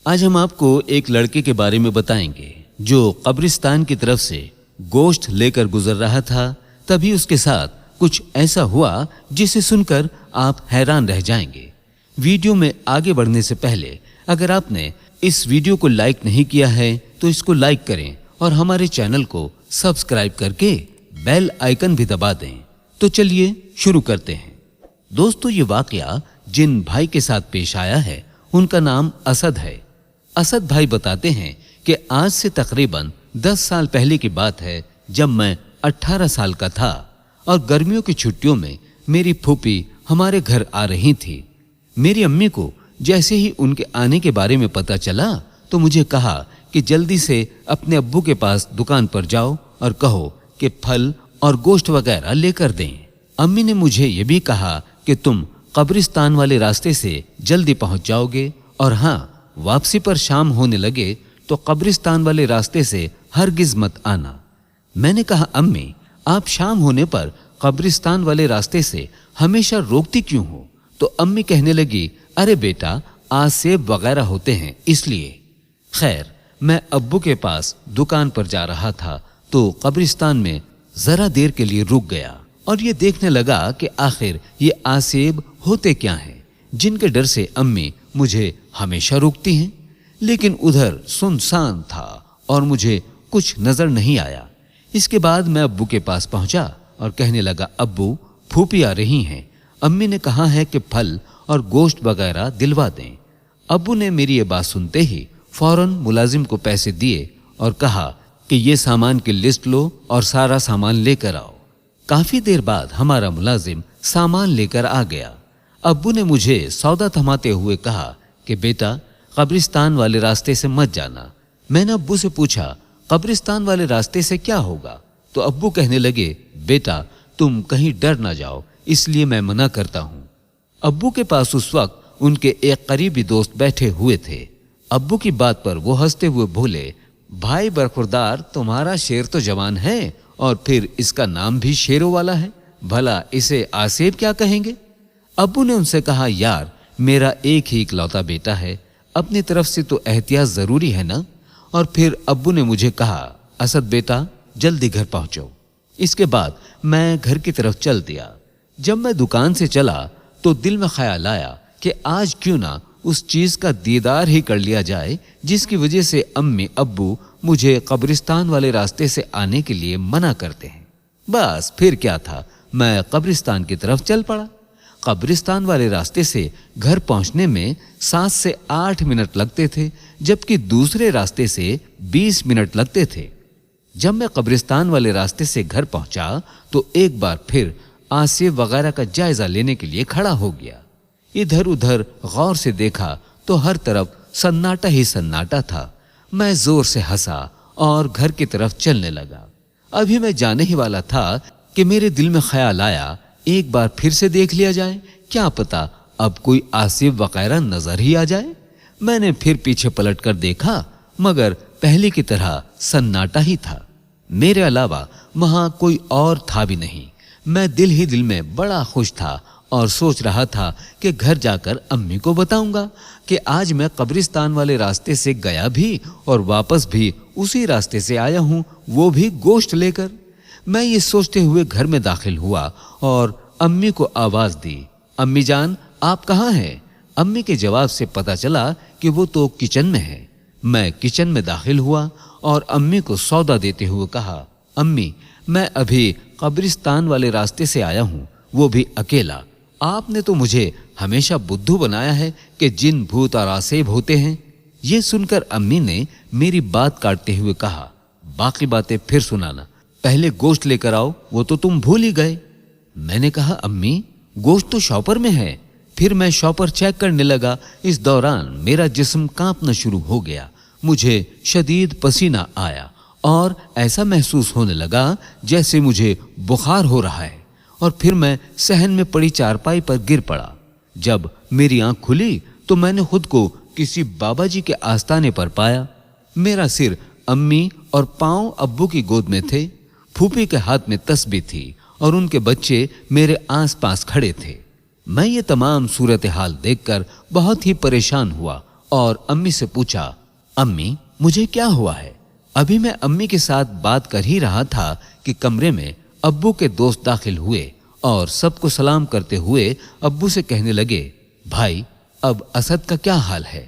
आज हम आपको एक लड़के के बारे में बताएंगे जो कब्रिस्तान की तरफ से गोश्त लेकर गुजर रहा था। तभी उसके साथ कुछ ऐसा हुआ जिसे सुनकर आप हैरान रह जाएंगे। वीडियो में आगे बढ़ने से पहले अगर आपने इस वीडियो को लाइक नहीं किया है तो इसको लाइक करें और हमारे चैनल को सब्सक्राइब करके बेल आइकन भी दबा दें। तो चलिए शुरू करते हैं। दोस्तों, ये वाकया जिन भाई के साथ पेश आया है उनका नाम असद है। असद भाई बताते हैं कि आज से तकरीबन 10 साल पहले की बात है, जब मैं 18 साल का था और गर्मियों की छुट्टियों में मेरी फूफी हमारे घर आ रही थी। मेरी अम्मी को जैसे ही उनके आने के बारे में पता चला तो मुझे कहा कि जल्दी से अपने अब्बू के पास दुकान पर जाओ और कहो कि फल और गोश्त वगैरह लेकर दें। अम्मी ने मुझे ये भी कहा कि तुम कब्रिस्तान वाले रास्ते से जल्दी पहुंच जाओगे और हाँ, वापसी पर शाम होने लगे तो कब्रिस्तान वाले रास्ते से हरगिज मत आना। मैंने कहा, अम्मी आप शाम होने पर कब्रिस्तान वाले रास्ते से हमेशा रोकती क्यों हो? तो अम्मी कहने लगी, अरे बेटा, आज सेब वगैरह होते हैं इसलिए। खैर, मैं अब्बू के पास दुकान पर जा रहा था तो कब्रिस्तान में जरा देर के लिए रुक गया और ये देखने लगा कि आखिर ये आसेब होते क्या हैं, जिनके डर से अम्मी मुझे हमेशा रोकती हैं। लेकिन उधर सुनसान था और मुझे कुछ नजर नहीं आया। इसके बाद मैं अब्बू के पास पहुंचा और कहने लगा, अब्बू फूफी आ रही हैं, अम्मी ने कहा है कि फल और गोश्त वगैरह दिलवा दें। अब्बू ने मेरी ये बात सुनते ही फौरन मुलाजिम को पैसे दिए और कहा कि ये सामान की लिस्ट लो और सारा सामान लेकर आओ। काफी देर बाद हमारा मुलाजिम सामान लेकर आ गया। अब्बू ने मुझे सौदा थमाते हुए कहा कि बेटा, कब्रिस्तान वाले रास्ते से मत जाना। मैंने अब्बू से पूछा, कब्रिस्तान वाले रास्ते से क्या होगा? तो अब्बू कहने लगे, बेटा तुम कहीं डर ना जाओ इसलिए मैं मना करता हूं। अब्बू के पास उस वक्त उनके एक करीबी दोस्त बैठे हुए थे। अब्बू की बात पर वो हंसते हुए बोले, भाई बरखुरदार, तुम्हारा शेर तो जवान है और फिर इसका नाम भी शेरों वाला है, भला इसे आसेब क्या कहेंगे? अब्बू ने उनसे कहा, यार मेरा एक ही इकलौता बेटा है, अपनी तरफ से तो एहतियात जरूरी है ना। और फिर अब्बू ने मुझे कहा, असद बेटा जल्दी घर पहुंचो। इसके बाद मैं घर की तरफ चल दिया। जब मैं दुकान से चला तो दिल में ख्याल आया कि आज क्यों ना उस चीज का दीदार ही कर लिया जाए जिसकी वजह से अम्मी अब्बू मुझे कब्रिस्तान वाले रास्ते से आने के लिए मना करते हैं। बस फिर क्या था, मैं कब्रिस्तान की तरफ चल पड़ा। कब्रिस्तान वाले रास्ते से घर पहुंचने में 7 से 8 मिनट लगते थे, जबकि दूसरे रास्ते से 20 मिनट लगते थे। जब मैं कब्रिस्तान वाले रास्ते से घर पहुंचा तो एक बार फिर आसेब वगैरह का जायजा लेने के लिए खड़ा हो गया। इधर उधर गौर से देखा तो हर तरफ सन्नाटा ही सन्नाटा था। मैं जोर से हंसा और घर की तरफ चलने लगा। अभी मैं जाने ही वाला था कि मेरे दिल में ख्याल आया, एक बार फिर से देख लिया जाए, क्या पता अब कोई आसेब वगैरह नजर ही आ जाए। मैंने फिर पीछे पलट कर देखा, मगर पहले की तरह सन्नाटा ही था। मेरे अलावा वहां कोई और था भी नहीं। मैं दिल ही दिल में बड़ा खुश था और सोच रहा था कि घर जाकर अम्मी को बताऊंगा कि आज मैं कब्रिस्तान वाले रास्ते से गया भी और वापस भी उसी रास्ते से आया हूं, वो भी गोश्त लेकर। मैं ये सोचते हुए घर में दाखिल हुआ और अम्मी को आवाज दी, अम्मी जान आप कहाँ हैं? अम्मी के जवाब से पता चला कि वो तो किचन में है। मैं किचन में दाखिल हुआ और अम्मी को सौदा देते हुए कहा, अम्मी मैं अभी कब्रिस्तान वाले रास्ते से आया हूं, वो भी अकेला। आपने तो मुझे हमेशा बुद्धू बनाया है कि जिन भूत और आसेब होते हैं। ये सुनकर अम्मी ने मेरी बात काटते हुए कहा, बाकी बातें फिर सुनाना, पहले गोश्त लेकर आओ, वो तो तुम भूल ही गए। मैंने कहा, अम्मी गोश्त तो शॉपर में है। फिर मैं शॉपर चेक करने लगा। इस दौरान मेरा जिस्म कांपना शुरू हो गया। मुझे शदीद पसीना आया और ऐसा महसूस होने लगा जैसे मुझे बुखार हो रहा है। और फिर मैं सहन में पड़ी चारपाई पर गिर पड़ा। जब मेरी आंख खुली तो मैंने खुद को किसी बाबा जी के आस्ताने पर पाया। मेरा सिर अम्मी और पांव अब्बू की गोद में थे। फूफी के हाथ में तस्बीह थी और उनके बच्चे मेरे आसपास खड़े थे। मैं ये तमाम सूरत हाल देखकर बहुत ही परेशान हुआ اور امی سے پوچھا، امی مجھے کیا ہوا ہے؟ ابھی میں امی کے ساتھ بات کر ہی رہا تھا کہ کمرے میں ابو کے دوست داخل ہوئے اور سب کو سلام کرتے ہوئے ابو سے کہنے لگے، بھائی اب اسد کا کیا حال ہے؟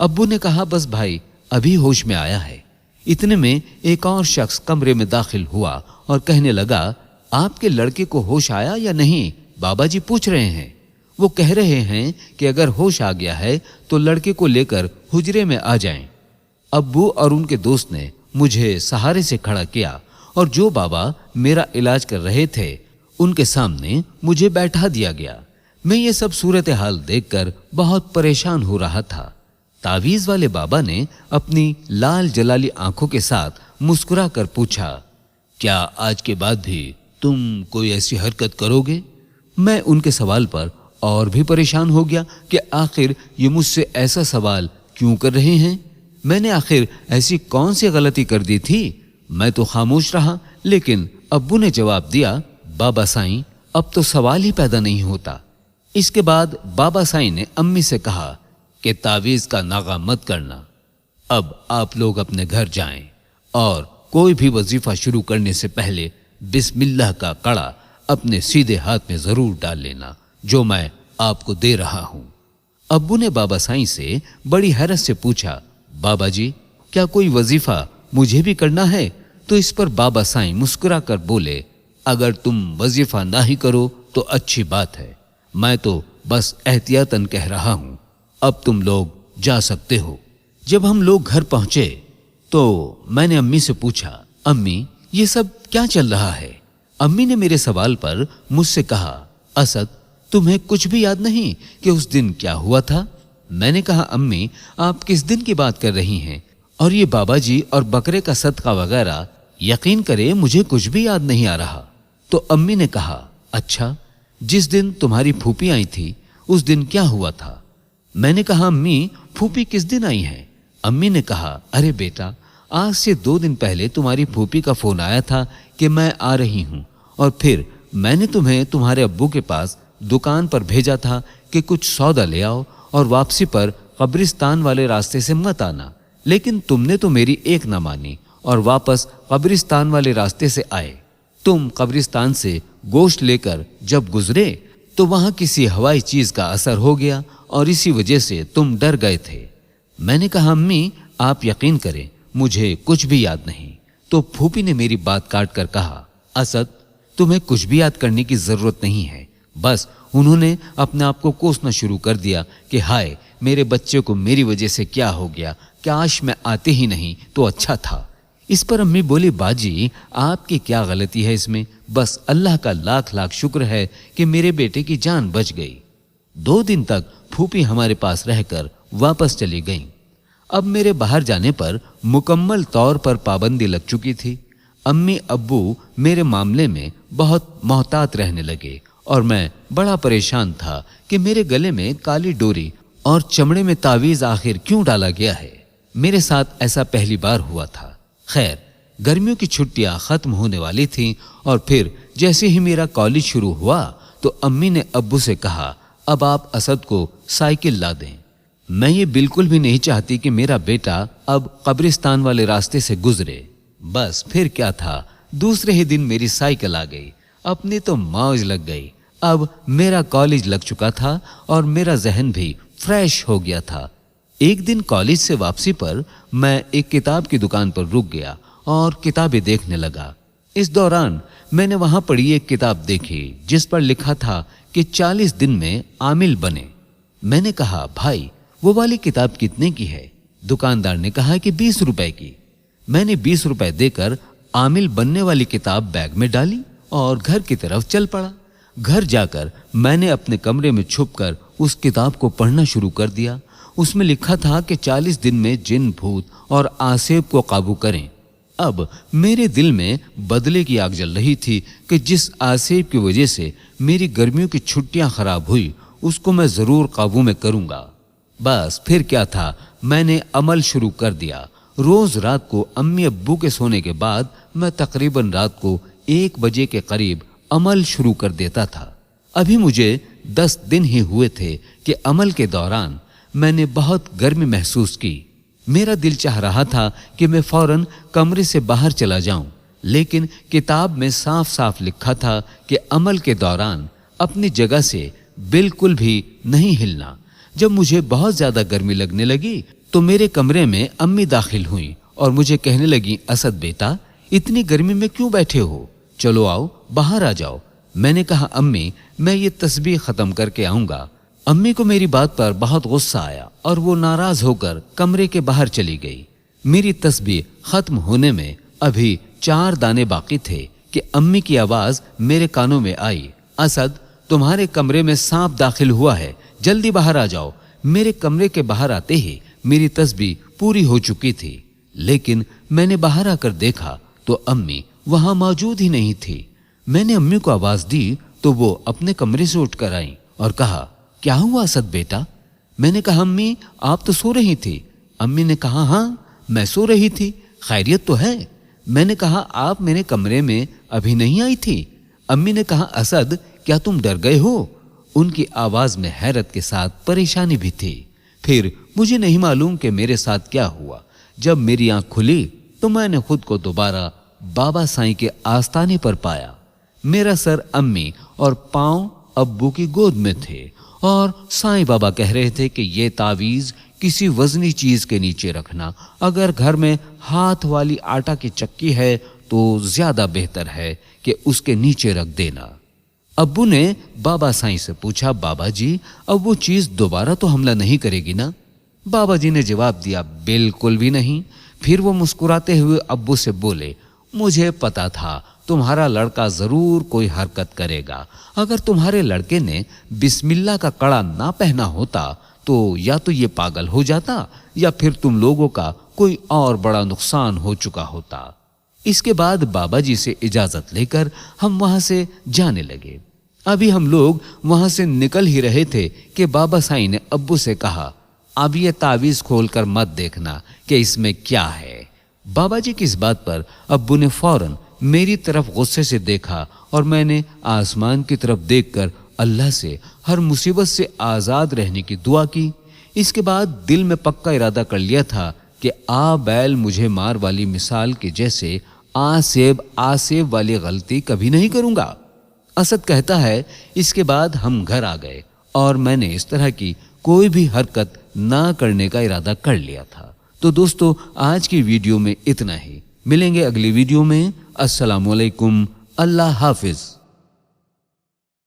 ابو نے کہا، بس بھائی ابھی ہوش میں آیا ہے۔ اتنے میں ایک اور شخص کمرے میں داخل ہوا اور کہنے لگا، آپ کے لڑکے کو ہوش آیا یا نہیں؟ بابا جی پوچھ رہے ہیں۔ وہ کہہ رہے ہیں کہ اگر ہوش آ گیا ہے تو لڑکے کو لے کر حجرے میں آ جائیں۔ ابو اور ان کے دوست نے مجھے سہارے سے کھڑا کیا اور جو بابا میرا علاج کر رہے تھے ان کے سامنے مجھے بیٹھا دیا گیا۔ میں یہ سب صورتحال دیکھ کر بہت پریشان ہو رہا تھا۔ تعویذ والے بابا نے اپنی لال جلالی آنکھوں کے ساتھ مسکرا کر پوچھا، کیا آج کے بعد بھی تم کوئی ایسی حرکت کرو گے؟ میں ان کے سوال پر اور بھی پریشان ہو گیا کہ آخر یہ مجھ سے ایسا سوال کیوں کر رہے ہیں؟ میں نے آخر ایسی کون سی غلطی کر دی تھی؟ میں تو خاموش رہا، لیکن ابو نے جواب دیا، بابا سائیں اب تو سوال ہی پیدا نہیں ہوتا۔ اس کے بعد بابا سائیں نے امی سے کہا کہ تعویذ کا ناغہ مت کرنا، اب آپ لوگ اپنے گھر جائیں اور کوئی بھی وظیفہ شروع کرنے سے پہلے بسم اللہ کا کڑا اپنے سیدھے ہاتھ میں ضرور ڈال لینا جو میں آپ کو دے رہا ہوں۔ ابو نے بابا سائیں سے بڑی حیرت سے پوچھا، بابا جی کیا کوئی وظیفہ مجھے بھی کرنا ہے؟ تو اس پر بابا سائیں مسکرا کر بولے، اگر تم وظیفہ نہ ہی کرو تو اچھی بات ہے، میں تو بس احتیاطاً کہہ رہا ہوں، اب تم لوگ جا سکتے ہو۔ جب ہم لوگ گھر پہنچے تو میں نے امی سے پوچھا، امی یہ سب کیا چل رہا ہے؟ امی نے میرے سوال پر مجھ سے کہا، اسد تمہیں کچھ بھی یاد نہیں کہ اس دن کیا ہوا تھا؟ میں نے کہا، امی آپ کس دن کی بات کر رہی ہیں؟ اور یہ بابا جی اور بکرے کا صدقہ وغیرہ، یقین کرے مجھے کچھ بھی یاد نہیں آ رہا۔ تو امی نے کہا، اچھا جس دن تمہاری پھوپھی آئی تھی اس دن کیا ہوا تھا؟ میں نے کہا، امی پھوپھی کس دن آئی ہیں؟ امی نے کہا، ارے بیٹا آج سے 2 دن پہلے تمہاری پھوپھی کا فون آیا تھا کہ میں آ رہی ہوں، اور پھر میں نے تمہیں تمہارے ابو کے پاس دکان پر بھیجا تھا کہ کچھ سودا لے آؤ اور واپسی پر قبرستان والے راستے سے مت آنا، لیکن تم نے تو میری ایک نہ مانی اور واپس قبرستان والے راستے سے آئے۔ تم قبرستان سے گوشت لے کر جب گزرے تو وہاں کسی ہوائی چیز کا اثر ہو گیا اور اسی وجہ سے تم ڈر گئے تھے۔ میں نے کہا، امی آپ یقین کریں مجھے کچھ بھی یاد نہیں۔ تو پھوپھی نے میری بات کاٹ کر کہا، اسد تمہیں کچھ بھی یاد کرنے کی ضرورت نہیں ہے۔ بس انہوں نے اپنے آپ کو کوسنا شروع کر دیا کہ ہائے میرے بچے کو میری وجہ سے کیا ہو گیا، کاش میں آتے ہی نہیں تو اچھا تھا۔ اس پر امی بولی، باجی آپ کی کیا غلطی ہے اس میں؟ بس اللہ کا لاکھ لاکھ شکر ہے کہ میرے بیٹے کی جان بچ گئی۔ 2 دن تک پھوپھی ہمارے پاس رہ کر واپس چلی گئیں۔ اب میرے باہر جانے پر مکمل طور پر پابندی لگ چکی تھی۔ امی ابو میرے معاملے میں بہت محتاط رہنے لگے اور میں بڑا پریشان تھا کہ میرے گلے میں کالی ڈوری اور چمڑے میں تعویذ آخر کیوں ڈالا گیا ہے۔ میرے ساتھ ایسا پہلی بار ہوا تھا۔ خیر گرمیوں کی چھٹیاں ختم ہونے والی تھیں اور پھر جیسے ہی میرا کالج شروع ہوا تو امی نے ابو سے کہا، اب آپ اسد کو سائیکل لا دیں۔ میں یہ بالکل بھی نہیں چاہتی کہ میرا بیٹا اب قبرستان والے راستے سے گزرے۔ بس پھر کیا تھا، دوسرے ہی دن میری سائیکل آ گئی، اپنی تو موج لگ گئی۔ اب میرا کالج لگ چکا تھا اور میرا ذہن بھی فریش ہو گیا تھا۔ ایک دن کالج سے واپسی پر میں ایک کتاب کی دکان پر رک گیا اور کتابیں دیکھنے لگا۔ اس دوران میں نے وہاں پڑھی ایک کتاب دیکھی جس پر لکھا تھا کہ 40 دن میں عامل بنے۔ میں نے کہا، بھائی وہ والی کتاب کتنے کی ہے؟ دکاندار نے کہا کہ 20 روپے کی۔ میں نے 20 روپے دے کر عامل بننے والی کتاب بیگ میں ڈالی اور گھر کی طرف چل پڑا۔ گھر جا کر میں نے اپنے کمرے میں چھپ کر اس کتاب کو پڑھنا شروع کر دیا۔ اس میں لکھا تھا کہ 40 دن میں جن بھوت اور آسیب کو قابو کریں۔ اب میرے دل میں بدلے کی آگ جل رہی تھی کہ جس آسیب کی وجہ سے میری گرمیوں کی چھٹیاں خراب ہوئی اس کو میں ضرور قابو میں کروں گا۔ بس پھر کیا تھا، میں نے عمل شروع کر دیا۔ روز رات کو امی ابو کے سونے کے بعد میں تقریباً رات کو 1 بجے کے قریب عمل شروع کر دیتا تھا۔ ابھی مجھے 10 دن ہی ہوئے تھے کہ عمل کے دوران मैंने बहुत गर्मी महसूस की। मेरा दिल चाह रहा था कि मैं फौरन कमरे से बाहर चला जाऊं, लेकिन किताब में साफ साफ लिखा था कि अमल के दौरान अपनी जगह से बिल्कुल भी नहीं हिलना। जब मुझे बहुत ज्यादा गर्मी लगने लगी तो मेरे कमरे में अम्मी दाखिल हुई और मुझे कहने लगी, असद बेटा, इतनी गर्मी में क्यों बैठे हो? चलो आओ, बाहर आ जाओ। मैंने कहा, अम्मी, मैं ये तस्बीह खत्म करके आऊंगा। अम्मी को मेरी बात पर बहुत गुस्सा आया और वो नाराज होकर कमरे के बाहर चली गई। मेरी तस्बीह खत्म होने में अभी 4 दाने बाकी थे कि अम्मी की आवाज मेरे कानों में आई, असद, तुम्हारे कमरे में सांप दाखिल हुआ है, जल्दी बाहर आ जाओ। मेरे कमरे के बाहर आते ही मेरी तस्बीह पूरी हो चुकी थी, लेकिन मैंने बाहर आकर देखा तो अम्मी वहां मौजूद ही नहीं थी। मैंने अम्मी को आवाज दी तो वो अपने कमरे से उठकर आई और कहा, क्या हुआ असद बेटा? मैंने कहा, अम्मी, आप तो सो रही थी। अम्मी ने कहा, हाँ, मैं सो रही थी, खैरियत तो है? मैंने कहा, आप मेरे कमरे में अभी नहीं आई थी। अम्मी ने कहा, असद, क्या तुम डर गए हो? उनकी आवाज में हैरत के साथ परेशानी भी थी। फिर मुझे नहीं मालूम कि मेरे साथ क्या हुआ। जब मेरी आंख खुली तो मैंने खुद को दोबारा बाबा साईं के आस्ताने पर पाया। मेरा सर अम्मी और पांव अब्बू की गोद में थे और साईं बाबा कह रहे थे कि ये तावीज किसी वजनी चीज के नीचे रखना। अगर घर में हाथ वाली आटा की चक्की है तो ज्यादा बेहतर है कि उसके नीचे रख देना। अब्बू ने बाबा साईं से पूछा, बाबा जी, अब वो चीज दोबारा तो हमला नहीं करेगी ना? बाबा जी ने जवाब दिया, बिल्कुल भी नहीं। फिर वो मुस्कुराते हुए अब्बू से बोले, मुझे पता था तुम्हारा लड़का जरूर कोई हरकत करेगा। अगर तुम्हारे लड़के ने बिस्मिल्लाह का कड़ा ना पहना होता तो या तो ये पागल हो जाता या फिर तुम लोगों का कोई और बड़ा नुकसान हो चुका होता। इसके बाद बाबा जी से इजाजत लेकर हम वहां से जाने लगे। अभी हम लोग वहां से निकल ही रहे थे कि बाबा साईं ने अब्बू से कहा, अब ये तावीज खोलकर मत देखना कि इसमें क्या है। बाबा जी की इस बात पर अब्बू ने फौरन मेरी तरफ गुस्से से देखा और मैंने आसमान की तरफ देखकर अल्लाह से हर मुसीबत से आजाद रहने की दुआ की। इसके बाद दिल में पक्का इरादा कर लिया था कि आ बैल मुझे मार वाली मिसाल के जैसे आसेब वाली गलती कभी नहीं करूंगा। असद कहता है, इसके बाद हम घर आ गए और मैंने इस तरह की कोई भी हरकत ना करने का इरादा कर लिया था। तो दोस्तों, आज की वीडियो में इतना ही। मिलेंगे अगली वीडियो में। अस्सलामुअलैकुम, अल्लाह हाफिज।